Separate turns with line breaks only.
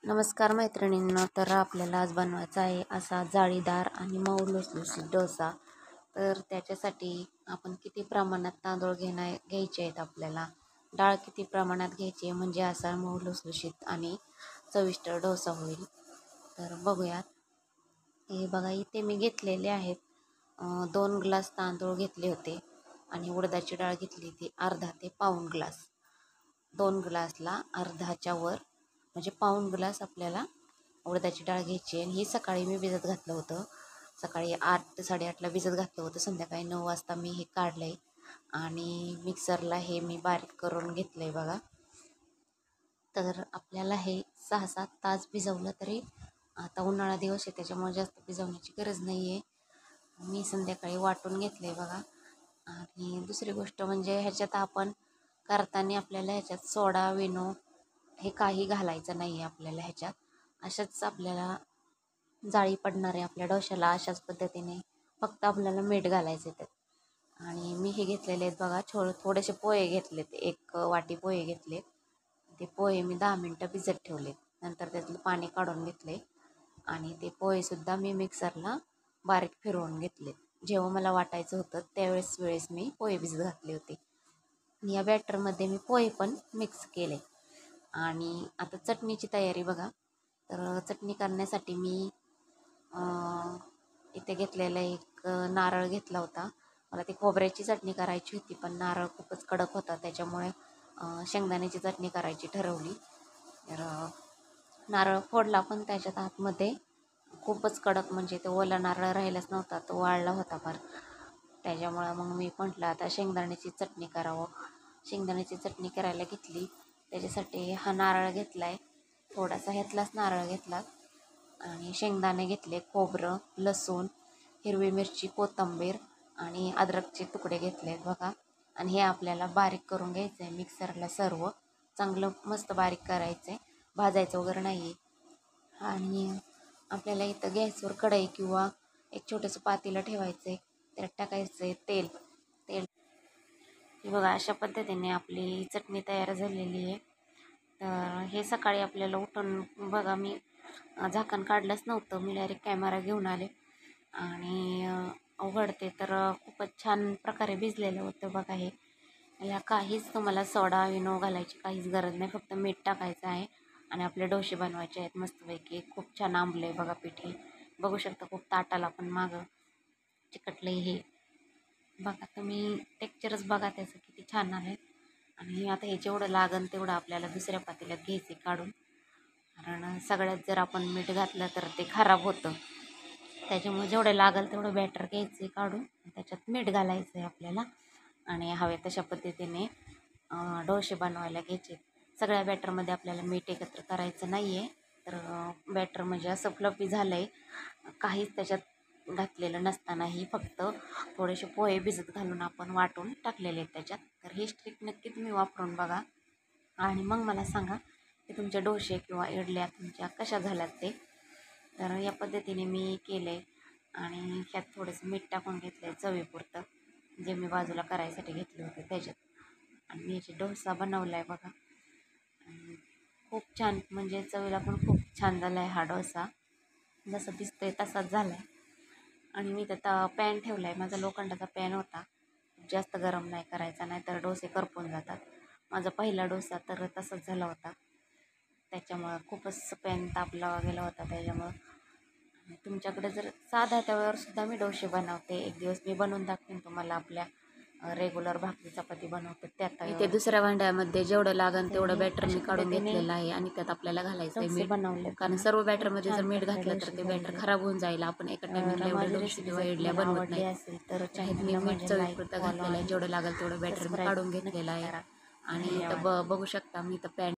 नमस्कार मैत्रिणींनो, तर आपल्याला आज बनवायचा आहे असा जाळीदार आणि मऊ लुसलुशीत डोसा। तर त्याच्यासाठी आपण किती प्रमाणात तांदूळ घ्यायचे आहेत, आपल्याला डाळ किती प्रमाणात घ्यायची म्हणजे असा मऊ लुसलुशीत आणि चविष्ट डोसा होईल। तर बघूयात। हे बघा, इथे मी घेतलेले आहेत 2 ग्लास तांदूळ घेतले होते आणि उडदाची डाळ घेतली ती अर्धा ते पाऊण ग्लास। 2 ग्लासला अर्धाच्या वर म्हणजे पाऊण ग्लास आपल्याला उडदाची डाळ घ्यायची आहे। ही सकाळी मी भिजत घातलं होतं, सकाळी 8 साडेआठला भिजत घातलं होतं, संध्याकाळी 9 वाजता मी हे काढलं आहे आणि मिक्सरला हे मी बारीक करून घेतलं आहे बघा। तर आपल्याला हे 6-7 तास भिजवलं तरी, आता उन्हाळा दिवस आहे त्याच्यामुळे जास्त भिजवण्याची गरज नाही आहे। मी संध्याकाळी वाटून घेतलं आहे बघा। आणि दुसरी गोष्ट म्हणजे ह्याच्यात आपण करताना आपल्याला ह्याच्यात सोडा विनो हे काही घालायचं नाही आहे आपल्याला। ह्याच्यात अशाच आपल्याला जाळी पडणार आहे आपल्या डोश्याला, अशाच पद्धतीने फक्त आपल्याला मीठ घालायचं त्यात। आणि मी हे घेतलेले आहेत बघा, थोडेसे पोहे घेतलेत, 1 वाटी पोहे घेतले। ते पोहे मी 10 मिनटं भिजत ठेवले, नंतर त्यातलं पाणी काढून घेतले आणि ते पोहेसुद्धा मी मिक्सरला बारीक फिरवून घेतले। जेव्हा मला वाटायचं होतं त्यावेळेस मी पोहे भिजत घातले होते आणि या बॅटरमध्ये मी पोहे पण मिक्स केले। आणि आता चटणीची तयारी बघा। तर चटणी करण्यासाठी मी इथे घेतलेला एक नारळ घेतला होता। मला ती खोबऱ्याची चटणी करायची होती, पण नारळ खूपच कडक होता, त्याच्यामुळे शेंगदाण्याची चटणी करायची ठरवली। तर नारळ फोडला, पण त्याच्यात आतमध्ये खूपच कडक म्हणजे तो ओला नारळ राहिलाच नव्हता, तो वाळला होता फार। त्याच्यामुळं मग मी म्हटलं आता शेंगदाण्याची चटणी करावं। शेंगदाण्याची चटणी करायला घेतली, त्याच्यासाठी हा नारळ घेतला आहे, थोडासा ह्यातलाच नारळ घेतला आणि शेंगदाणे घेतले, खोबरं, लसूण, हिरवी मिरची, कोथिंबीर आणि अद्रकचे तुकडे घेतले आहेत बघा। आणि हे आपल्याला बारीक करून घ्यायचं आहे मिक्सरला, सर्व चांगलं मस्त बारीक करायचं आहे, भाजायचं वगैरे नाही आहे। आणि आपल्याला इथं गॅसवर कढई किंवा एक छोटंसं पातेलं ठेवायचं आहे, त्यात टाकायचं आहे तेल। हे बघा, अशा पद्धतीने आपली चटणी तयार झालेली आहे। तर हे सकाळी आपल्याला उठून बघा, मी झाकण काढलंच नव्हतं, मी डायरेक्ट कॅमेरा घेऊन आले आणि उघडते तर खूपच छान प्रकारे भिजलेलं होतं बघा। हे ह्या काहीच तुम्हाला सोडा विनो घालायची काहीच गरज नाही, फक्त मीठ टाकायचं आहे आणि आपले डोसे बनवायचे आहेत मस्तपैकी। खूप छान आंबलं आहे बघा पीठ, हे बघू शकता, खूप ताटाला पण मागं चिकटलं हे बघा। तुम्ही टेक्स्चरच बघा त्याचं किती छान आहे। आणि आता हे जेवढं लागन तेवढं आपल्याला दुसऱ्या पातेल्यात घ्यायचे काढून, कारण सगळ्यात जर आपण मीठ घातलं तर ते खराब होतं, त्याच्यामुळे जेवढं लागेल तेवढं बॅटर घ्यायचे काढून, त्याच्यात मीठ घालायचं आहे आपल्याला आणि हवे तशा पद्धतीने डोसे बनवायला घ्यायचे। सगळ्या बॅटरमध्ये आपल्याला मीठ एकत्र करायचं नाही आहे, तर बॅटर म्हणजे असं फ्लफी झालं आहे, काहीच त्याच्यात घातलेलं नसतानाही फक्त थोडेसे पोहे भिजत घालून आपण वाटून टाकलेले आहेत त्याच्यात। तर ही ट्रिक नक्की तुम्ही वापरून बघा आणि मग मला सांगा की तुमचे डोसे किंवा इडल्या तुमच्या कशा झाल्यात ते। तर या पद्धतीने मी केलं आहे आणि ह्यात थोडंसं मीठ टाकून घेतलं आहे चवीपुरतं, जे मी बाजूला करायसाठी घेतले होते त्याच्यात। आणि मी याची डोसा बनवला आहे बघा, खूप छान, म्हणजे चवीला पण खूप छान झाला आहे हा डोसा, जसं दिसतोय तसाच झाला आहे। आणि मी त्यात पॅन ठेवला आहे, माझा लोखंडाचा पॅन होता, जास्त गरम नाही करायचा, नाही तर डोसे करपून जातात। माझा पहिला डोसा तर तसाच झाला होता, त्याच्यामुळं खूपच पॅन तापला गेला होता त्याच्यामुळं। आणि तुमच्याकडे जर साध्या तव्यावर सुद्धा मी डोसे बनवते, एक दिवस मी बनवून दाखवेन तुम्हाला, आपल्या रेग्युलर भाकरी चपाती बनवते त्यात। इथे दुसऱ्या भांड्यामध्ये जेवढं लागेल तेवढं बॅटर मी काढून घेतलेलं आहे आणि त्यात आपल्याला घालायचं आहे मीठ बनवले, कारण सर्व बॅटरमध्ये जर मीठ घातलं तर ते बॅटर खराब होऊन जाईल, आपण एका टायमिंगला एवढे डोसे किंवा इडल्या बनवत नाही असेल तर मी मीठ चवीपुरतं घातलेलं आहे, जेवढं लागेल तेवढं बॅटर मी काढून घेतलेलं आहे। आणि इथं बघू शकता मी इथं पॅन